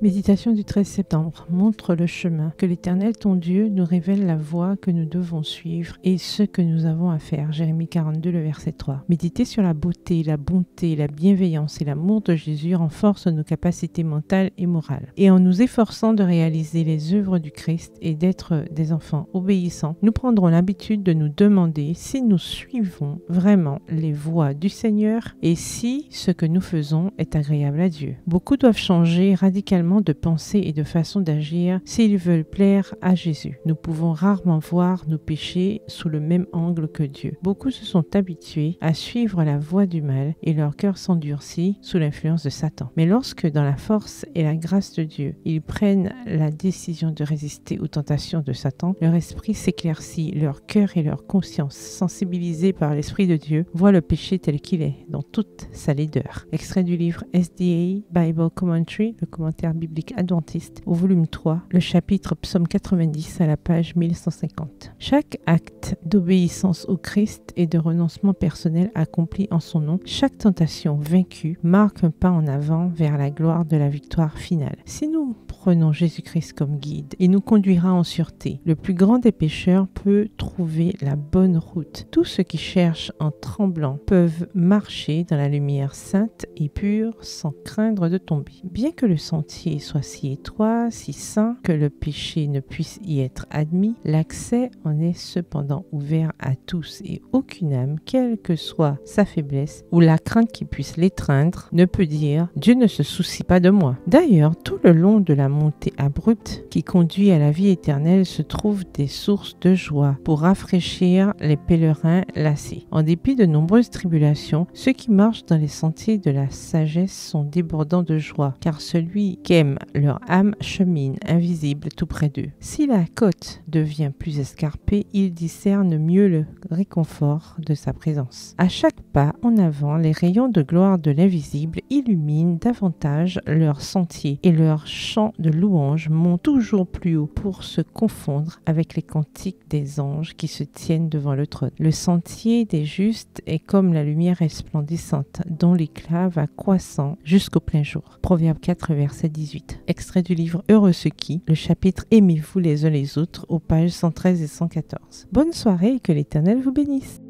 Méditation du 13 septembre. Montre le chemin. Que l'Éternel, ton Dieu, nous révèle la voie que nous devons suivre et ce que nous avons à faire. Jérémie 42, le verset 3. Méditer sur la beauté, la bonté, la bienveillance et l'amour de Jésus renforce nos capacités mentales et morales. Et en nous efforçant de réaliser les œuvres du Christ et d'être des enfants obéissants, nous prendrons l'habitude de nous demander si nous suivons vraiment les voies du Seigneur et si ce que nous faisons est agréable à Dieu. Beaucoup doivent changer radicalement de pensée et de façon d'agir s'ils veulent plaire à Jésus. Nous pouvons rarement voir nos péchés sous le même angle que Dieu. Beaucoup se sont habitués à suivre la voie du mal et leur cœur s'endurcit sous l'influence de Satan. Mais lorsque, dans la force et la grâce de Dieu, ils prennent la décision de résister aux tentations de Satan, leur esprit s'éclaircit, leur cœur et leur conscience, sensibilisés par l'Esprit de Dieu, voient le péché tel qu'il est, dans toute sa laideur. Extrait du livre SDA Bible Commentary, le commentaire biblique adventiste, au volume 3, le chapitre Psaume 90 à la page 1150. Chaque acte d'obéissance au Christ et de renoncement personnel accompli en son nom, chaque tentation vaincue marque un pas en avant vers la gloire de la victoire finale. Si nous prenons Jésus-Christ comme guide, il nous conduira en sûreté. Le plus grand des pécheurs peut trouver la bonne route. Tous ceux qui cherchent en tremblant peuvent marcher dans la lumière sainte et pure sans craindre de tomber. Bien que le sentier soit si étroit, si saint, que le péché ne puisse y être admis, l'accès en est cependant ouvert à tous et aucune âme, quelle que soit sa faiblesse ou la crainte qui puisse l'étreindre, ne peut dire « Dieu ne se soucie pas de moi ». D'ailleurs, tout le long de la montée abrupte qui conduit à la vie éternelle se trouvent des sources de joie pour rafraîchir les pèlerins lassés. En dépit de nombreuses tribulations, ceux qui marchent dans les sentiers de la sagesse sont débordants de joie, car celui qu'aime leur âme chemine invisible tout près d'eux. Si la côte devient plus escarpée, ils discernent mieux le réconfort de sa présence. À chaque pas en avant, les rayons de gloire de l'invisible illuminent davantage leur sentier et leur chant de louange monte toujours plus haut pour se confondre avec les cantiques des anges qui se tiennent devant le trône. Le sentier des justes est comme la lumière resplendissante dont l'éclat va croissant jusqu'au plein jour. Proverbe 4, verset 18. Extrait du livre Heureux ceux qui, le chapitre Aimez-vous les uns les autres aux pages 113 et 114. Bonne soirée et que l'Éternel vous bénisse.